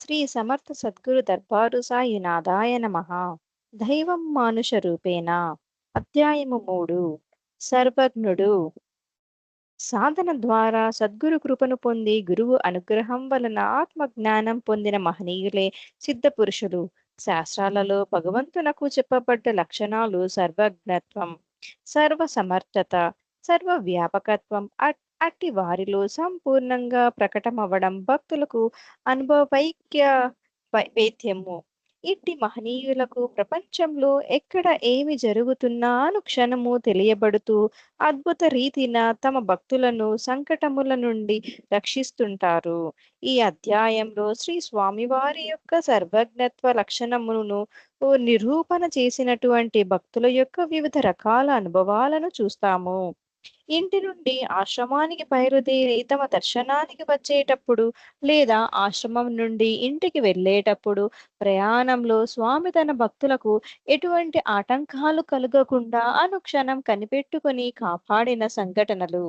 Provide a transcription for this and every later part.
శ్రీ సమర్థ సద్గురు దర్బారు సాయినాథాయ నమః. దైవం మానుష రూపేణ. అధ్యాయము 3. సర్వజ్ఞుడు. సాధన ద్వారా సద్గురు కృపను పొంది గురువు అనుగ్రహం వలన ఆత్మజ్ఞానం పొందిన మహనీయులే సిద్ధ పురుషులు. శాస్త్రాలలో భగవంతునకు చెప్పబడ్డ లక్షణాలు సర్వజ్ఞత్వం, సర్వసమర్థత, సర్వవ్యాపకత్వం. అట్టి వారిలో సంపూర్ణంగా ప్రకటమవ్వడం భక్తులకు అనుభవైక్య వేద్యము. ఇట్టి మహనీయులకు ప్రపంచంలో ఎక్కడ ఏమి జరుగుతున్నా అనుక్షణము తెలియబడుతూ అద్భుత రీతిన తమ భక్తులను సంకటముల నుండి రక్షిస్తుంటారు. ఈ అధ్యాయంలో శ్రీ స్వామివారి యొక్క సర్వజ్ఞత్వ లక్షణములను నిరూపణ చేసినటువంటి భక్తుల యొక్క వివిధ రకాల అనుభవాలను చూస్తాము. ఇంటి నుండి ఆశ్రమానికి బయలుదేరి తమ దర్శనానికి వచ్చేటప్పుడు లేదా ఆశ్రమం నుండి ఇంటికి వెళ్ళేటప్పుడు ప్రయాణంలో స్వామి తన భక్తులకు ఎటువంటి ఆటంకాలు కలగకుండా అనుక్షణం కనిపెట్టుకుని కాపాడిన సంఘటనలు.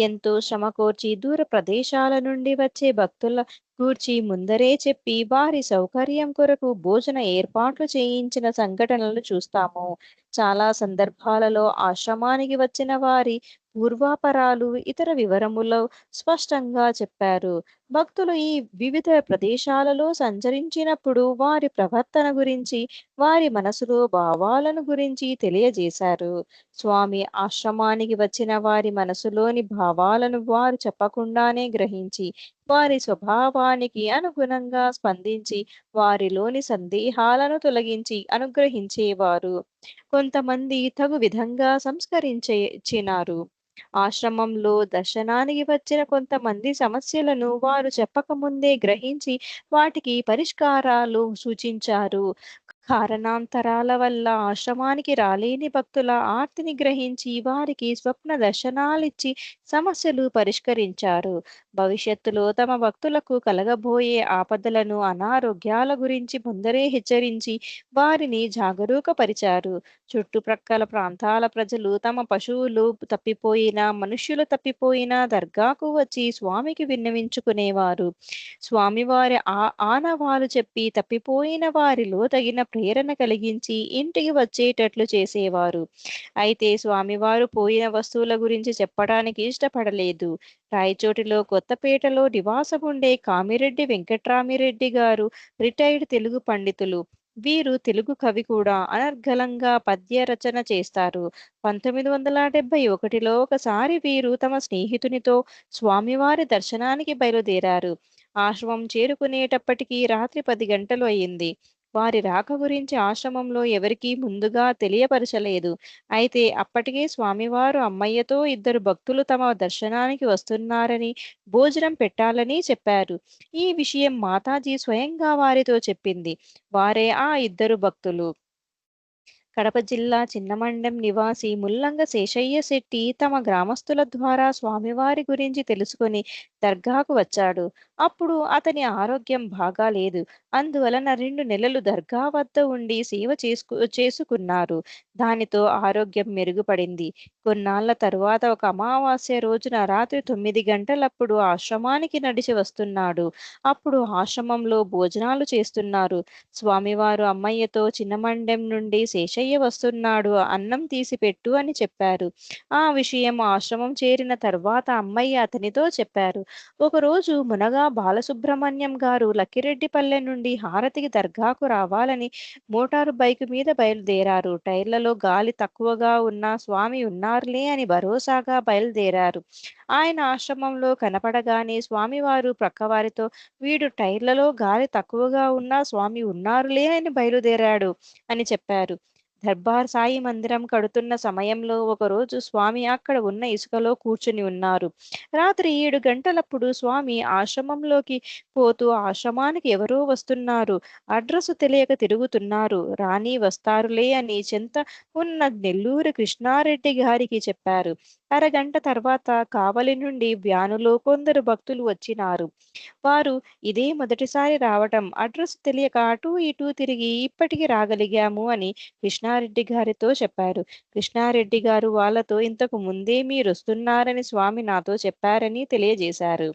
ఎంతో శ్రమ కోర్చి దూర ప్రదేశాల నుండి వచ్చే భక్తుల గూర్చి ముందరే చెప్పి వారి సౌకర్యం కొరకు భోజన ఏర్పాట్లు చేయించిన సంఘటనలు చూస్తాము. చాలా సందర్భాలలో ఆశ్రమానికి వచ్చిన వారి పూర్వాపరాలు ఇతర వివరములు స్పష్టంగా చెప్పారు. భక్తులు ఈ వివిధ ప్రదేశాలలో సంచరించినప్పుడు వారి ప్రవర్తన గురించి, వారి మనసులో భావాలను గురించి తెలియజేశారు. స్వామి ఆశ్రమానికి వచ్చిన వారి మనసులోని భావాలను వారు చెప్పకుండానే గ్రహించి వారి స్వభావానికి అనుగుణంగా స్పందించి వారిలోని సందేహాలను తొలగించి అనుగ్రహించేవారు. కొంతమంది తగు విధంగా సంస్కరించినారు. ఆశ్రమంలో దర్శనానికి వచ్చిన కొంతమంది సమస్యలను వారు చెప్పకముందే గ్రహించి వాటికి పరిష్కారాలు సూచించారు. కారణాంతరాల వల్ల ఆశ్రమానికి రాలేని భక్తుల ఆర్తిని గ్రహించి వారికి స్వప్న దర్శనాలిచ్చి సమస్యలు పరిష్కరించారు. భవిష్యత్తులో తమ భక్తులకు కలగబోయే ఆపదలను, అనారోగ్యాల గురించి ముందరే హెచ్చరించి వారిని జాగరూకపరిచారు. చుట్టుప్రక్కల ప్రాంతాల ప్రజలు తమ పశువులు తప్పిపోయినా, మనుష్యులు తప్పిపోయినా దర్గాకు వచ్చి స్వామికి విన్నవించుకునేవారు. స్వామివారి ఆనవాలు చెప్పి తప్పిపోయిన వారిలో తగిన ప్రేరణ కలిగించి ఇంటికి వచ్చేటట్లు చేసేవారు. అయితే స్వామివారు పోయిన వస్తువుల గురించి చెప్పడానికి ఇష్టపడలేదు. రాయచోటిలో కొత్తపేటలో నివాసముండే కామిరెడ్డి వెంకట్రామిరెడ్డి గారు రిటైర్డ్ తెలుగు పండితులు. వీరు తెలుగు కవి కూడా. అనర్గళంగా పద్య రచన చేస్తారు. 1971లో ఒకసారి వీరు తమ స్నేహితునితో స్వామివారి దర్శనానికి బయలుదేరారు. ఆశ్రమం చేరుకునేటప్పటికి రాత్రి 10 గంటలు అయింది. వారి రాక గురించి ఆశ్రమంలో ఎవరికీ ముందుగా తెలియపరచలేదు. అయితే అప్పటికే స్వామివారు అమ్మయ్యతో ఇద్దరు భక్తులు తమ దర్శనానికి వస్తున్నారని, భోజనం పెట్టాలని చెప్పారు. ఈ విషయం మాతాజీ స్వయంగా వారితో చెప్పింది. వారే ఆ ఇద్దరు భక్తులు. కడప జిల్లా చిన్నమండెం నివాసి ముల్లంగ శేషయ్య శెట్టి తమ గ్రామస్తుల ద్వారా స్వామివారి గురించి తెలుసుకొని దర్గాకు వచ్చాడు. అప్పుడు అతని ఆరోగ్యం బాగాలేదు. అందువలన 2 నెలలు దర్గా వద్ద ఉండి సేవ చేసుకున్నారు. దానితో ఆరోగ్యం మెరుగుపడింది. కొన్నాళ్ల తరువాత ఒక అమావాస్య రోజున రాత్రి 9 గంటలప్పుడు ఆశ్రమానికి నడిచి వస్తున్నాడు. అప్పుడు ఆశ్రమంలో భోజనాలు చేస్తున్నారు. స్వామివారు అమ్మయ్యతో చిన్నమండెం నుండి శేషయ్య వస్తున్నాడు, అన్నం తీసిపెట్టు అని చెప్పారు. ఆ విషయం ఆశ్రమం చేరిన తర్వాత అమ్మయ్య అతనితో చెప్పారు. ఒకరోజు మునగా బాలసుబ్రహ్మణ్యం గారు లక్కిరెడ్డిపల్లె నుండి హారతికి దర్గాకు రావాలని మోటారు బైకు మీద బయలుదేరారు. టైర్లలో గాలి తక్కువగా ఉన్నా స్వామి ఉన్నారులే అని భరోసాగా బయలుదేరారు. ఆయన ఆశ్రమంలో కనపడగానే స్వామివారు ప్రక్కవారితో, వీడు టైర్లలో గాలి తక్కువగా ఉన్నా స్వామి ఉన్నారులే అని బయలుదేరాడు అని చెప్పారు. దర్బార్ సాయి మందిరం కడుతున్న సమయంలో ఒకరోజు స్వామి అక్కడ ఉన్న ఇసుకలో కూర్చుని ఉన్నారు. రాత్రి 7 గంటలప్పుడు స్వామి ఆశ్రమంలోకి పోతూ ఆశ్రమానికి ఎవరో వస్తున్నారు, అడ్రస్ తెలియక తిరుగుతున్నారు, రాని వస్తారులే అని చెంత ఉన్న నెల్లూరు కృష్ణారెడ్డి గారికి చెప్పారు. అరగంట తర్వాత కావలి నుండి వ్యానులో కొందరు భక్తులు వచ్చినారు. వారు ఇదే మొదటిసారి రావటం, అడ్రస్ తెలియక అటూ ఇటూ తిరిగి ఇప్పటికి రాగలిగాము అని కృష్ణారెడ్డి గారితో చెప్పారు. కృష్ణారెడ్డి గారు వాళ్ళతో ఇంతకు ముందే మీరొస్తున్నారని స్వామి నాతో చెప్పారని తెలియజేశారు.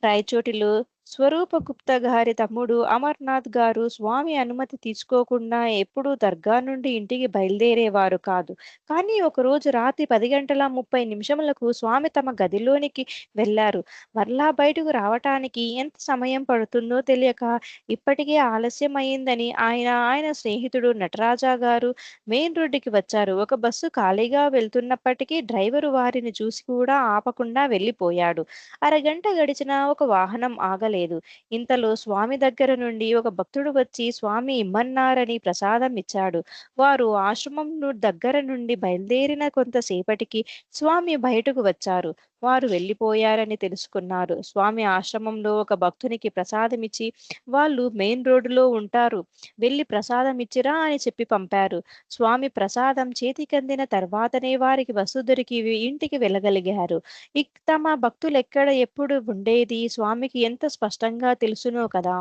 రాయచోటిలో స్వరూపగుప్త గారి తమ్ముడు అమర్నాథ్ గారు స్వామి అనుమతి తీసుకోకుండా ఎప్పుడూ దర్గా నుండి ఇంటికి బయలుదేరేవారు కాదు. కానీ ఒకరోజు రాత్రి 10:30 స్వామి తమ గదిలోనికి వెళ్లారు. మరలా బయటకు రావటానికి ఎంత సమయం పడుతుందో తెలియక ఇప్పటికే ఆలస్యం అయిందని ఆయన స్నేహితుడు నటరాజా గారు మెయిన్ రోడ్డుకి వచ్చారు. ఒక బస్సు ఖాళీగా వెళ్తున్నప్పటికీ డ్రైవరు వారిని చూసి కూడా ఆపకుండా వెళ్ళిపోయాడు. అరగంట గడిచినా ఒక వాహనం ఆగలేదు. ఇంతలో స్వామి దగ్గర నుండి ఒక భక్తుడు వచ్చి స్వామి ఇమ్మన్నారని ప్రసాదం ఇచ్చాడు. వారు దగ్గర నుండి బయలుదేరిన కొంతసేపటికి స్వామి బయటకు వచ్చారు. వారు వెళ్ళిపోయారని తెలుసుకున్నారు. స్వామి ఆశ్రమంలో ఒక భక్తునికి ప్రసాదమిచ్చి వాళ్ళు మెయిన్ రోడ్డులో ఉంటారు. వెళ్లి ప్రసాదం ఇచ్చిరా అని చెప్పి పంపారు. స్వామి ప్రసాదం చేతికందిన తర్వాతనే వారికి బస్సు దొరికి ఇంటికి వెళ్ళగలిగారు. తమ భక్తులెక్కడ ఎప్పుడు ఉండేది స్వామికి ఎంత స్పష్టంగా తెలుసునో కదా!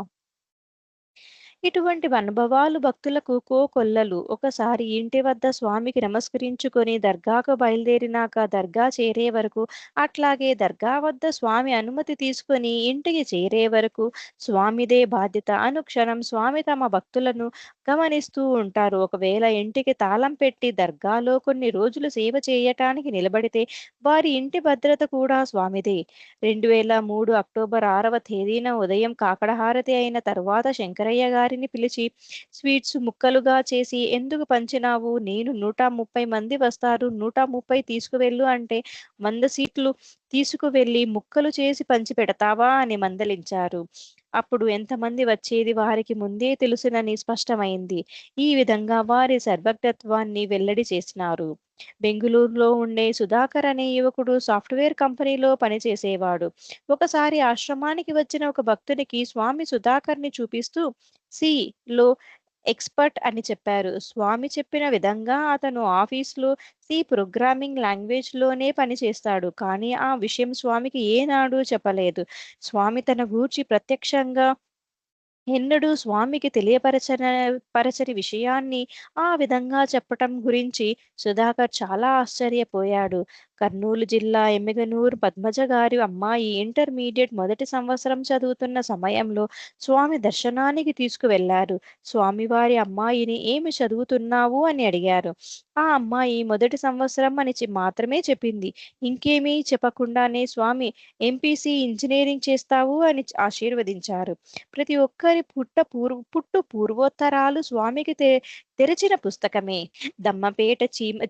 ఇటువంటి అనుభవాలు భక్తులకు కోకొల్లలు. ఒకసారి ఇంటి వద్ద స్వామికి నమస్కరించుకొని దర్గాకు బయలుదేరినాక దర్గా చేరే వరకు, అట్లాగే దర్గా వద్ద స్వామి అనుమతి తీసుకొని ఇంటికి చేరే వరకు స్వామిదే బాధ్యత. అనుక్షణం స్వామి తమ భక్తులను గమనిస్తూ ఉంటారు. ఒకవేళ ఇంటికి తాళం పెట్టి దర్గాలో కొన్ని రోజులు సేవ చేయటానికి నిలబడితే వారి ఇంటి భద్రత కూడా స్వామిదే. 2003 అక్టోబర్ 6వ తేదీన ఉదయం కాకడహారతి అయిన తరువాత శంకరయ్య గారిని పిలిచి స్వీట్స్ ముక్కలుగా చేసి ఎందుకు పంచినావు? నేను 130 మంది వస్తారు. 130 తీసుకువెళ్ళు అంటే 100 సీట్లు తీసుకువెళ్ళి ముక్కలు చేసి పంచిపెడతావా? అని మందలించారు. అప్పుడు ఎంతమంది వచ్చేది వారికి ముందే తెలుసునని స్పష్టమైంది. ఈ విధంగా వారి సర్వజ్ఞత్వాన్ని వెల్లడి చేసినారు. బెంగుళూరులో ఉండే సుధాకర్ అనే యువకుడు సాఫ్ట్‌వేర్ కంపెనీలో పనిచేసేవాడు. ఒకసారి ఆశ్రమానికి వచ్చిన ఒక భక్తునికి స్వామి సుధాకర్‌ని చూపిస్తూ సి లో ఎక్స్‌పర్ట్ అని చెప్పారు. స్వామి చెప్పిన విధంగా అతను ఆఫీస్‌లో సి ప్రోగ్రామింగ్ లాంగ్వేజ్‌లోనే పనిచేస్తాడు. కానీ ఆ విషయం స్వామికి ఏనాడూ చెప్పలేదు. స్వామి తన గూర్చి ప్రత్యక్షంగా ఎన్నడూ స్వామికి పరచని విషయాన్ని ఆ విధంగా చెప్పటం గురించి సుధాకర్ చాలా ఆశ్చర్యపోయాడు. కర్నూలు జిల్లా ఎమ్మిగనూరు పద్మజ గారి అమ్మాయి ఇంటర్మీడియట్ మొదటి సంవత్సరం చదువుతున్న సమయంలో స్వామి దర్శనానికి తీసుకువెళ్లారు. స్వామివారి అమ్మాయిని ఏమి చదువుతున్నావు అని అడిగారు. ఆ అమ్మాయి మొదటి సంవత్సరం అని మాత్రమే చెప్పింది. ఇంకేమీ చెప్పకుండానే స్వామి ఎంపీసీ ఇంజినీరింగ్ చేస్తావు అని ఆశీర్వదించారు. ప్రతి ఒక్కరి పుట్టు పూర్వోత్తరాలు స్వామికి తెరిచిన పుస్తకమే. దమ్మపేట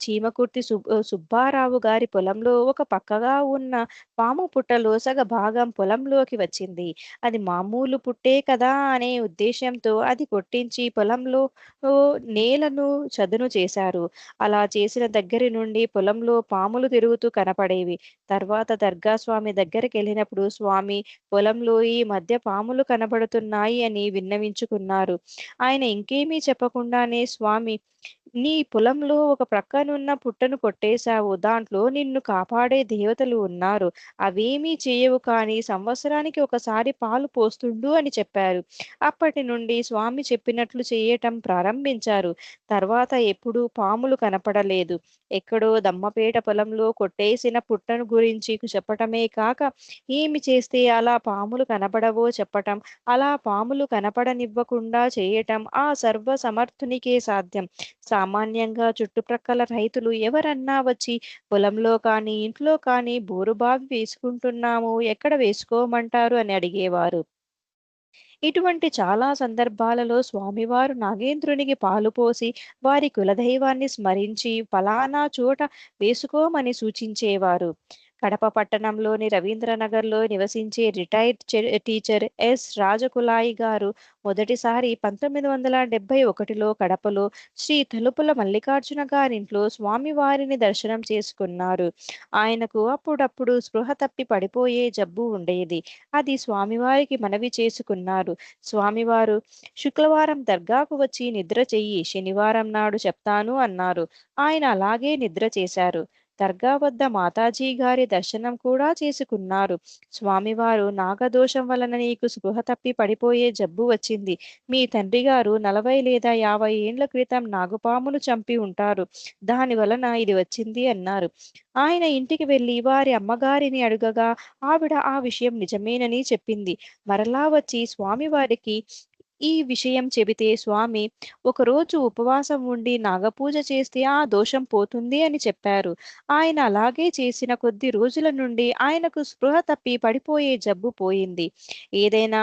చీమకుర్తి సుబ్బారావు గారి పొలంలో ఒక పక్కగా ఉన్న పాము పుట్టలో సగ భాగం పొలంలోకి వచ్చింది. అది మామూలు పుట్టే కదా అనే ఉద్దేశ్యంతో అది కొట్టించి పొలంలో ఓ నేలను చదును చేశారు. అలా చేసిన దగ్గరి నుండి పొలంలో పాములు తిరుగుతూ కనపడేవి. తర్వాత దర్గా స్వామి దగ్గరికెళ్ళినప్పుడు స్వామి పొలంలో ఈ మధ్య పాములు కనబడుతున్నాయి అని విన్నవించుకున్నారు. ఆయన ఇంకేమీ చెప్పకుండానే స్వామి నీ పొలంలో ఒక ప్రక్కనున్న పుట్టను కొట్టేశావు. దాంట్లో నిన్ను కాపాడే దేవతలు ఉన్నారు. అవేమీ చేయవు కానీ సంవత్సరానికి ఒకసారి పాలు పోస్తుండు అని చెప్పారు. అప్పటి నుండి స్వామి చెప్పినట్లు చేయటం ప్రారంభించారు. తర్వాత ఎప్పుడూ పాములు కనపడలేదు. ఎక్కడో దమ్మపేట పొలంలో కొట్టేసిన పుట్టను గురించి చెప్పటమే కాక ఏమి చేస్తే అలా పాములు కనపడవో చెప్పటం, అలా పాములు కనపడనివ్వకుండా చేయటం ఆ సర్వసమర్థునికే సాధ్యం. సామాన్యంగా చుట్టుప్రక్కల రైతులు ఎవరన్నా వచ్చి పొలంలో కానీ, ఇంట్లో కానీ బోరుబావి వేసుకుంటున్నాము ఎక్కడ వేసుకోమంటారు అని అడిగేవారు. ఇటువంటి చాలా సందర్భాలలో స్వామివారు నాగేంద్రునికి పాలు పోసి వారి కులదైవాన్ని స్మరించి ఫలానా చోట వేసుకోమని సూచించేవారు. కడప పట్టణంలోని రవీంద్రనగర్లో నివసించే రిటైర్డ్ టీచర్ ఎస్ రాజకులాయి గారు మొదటిసారి 1971లో కడపలో శ్రీ తలుపుల మల్లికార్జున గారింట్లో స్వామివారిని దర్శనం చేసుకున్నారు. ఆయనకు అప్పుడప్పుడు స్పృహ తప్పి పడిపోయే జబ్బు ఉండేది. అది స్వామివారికి మనవి చేసుకున్నారు. స్వామివారు శుక్రవారం దర్గాకు వచ్చి నిద్ర చెయ్యి, శనివారం నాడు చెప్తాను అన్నారు. ఆయన అలాగే నిద్ర చేశారు. దర్గా వద్ద మాతాజీ గారి దర్శనం కూడా చేసుకున్నారు. స్వామివారు నాగదోషం వలన నీకు స్పృహ తప్పి పడిపోయే జబ్బు వచ్చింది. మీ తండ్రి గారు 40 లేదా 50 ఏండ్ల క్రితం నాగుపామును చంపి ఉంటారు. దాని వలన ఇది వచ్చింది అన్నారు. ఆయన ఇంటికి వెళ్లి వారి అమ్మగారిని అడుగగా ఆవిడ ఆ విషయం నిజమేనని చెప్పింది. మరలా వచ్చి స్వామివారికి ఈ విషయం చెబితే స్వామి ఒకరోజు ఉపవాసం ఉండి నాగపూజ చేస్తే ఆ దోషం పోతుంది అని చెప్పారు. ఆయన అలాగే చేసిన కొద్ది రోజుల నుండి ఆయనకు స్పృహ తప్పి పడిపోయే జబ్బు పోయింది. ఏదైనా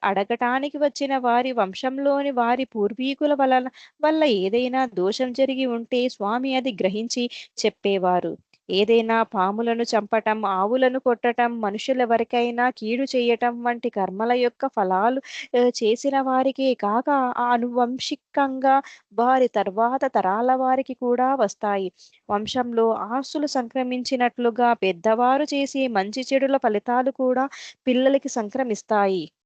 అడగటానికి వచ్చిన వారి వంశంలోని వారి పూర్వీకుల వల్ల ఏదైనా దోషం జరిగి ఉంటే స్వామి అది గ్రహించి చెప్పేవారు. ఏదైనా పాములను చంపటం, ఆవులను కొట్టటం, మనుషులెవరికైనా కీడు చేయటం వంటి కర్మల యొక్క ఫలాలు చేసిన వారికే కాక ఆనువంశికంగా వారి తర్వాత తరాల వారికి కూడా వస్తాయి. వంశంలో ఆస్తులు సంక్రమించినట్లుగా పెద్దవారు చేసే మంచి చెడుల ఫలితాలు కూడా పిల్లలకి సంక్రమిస్తాయి.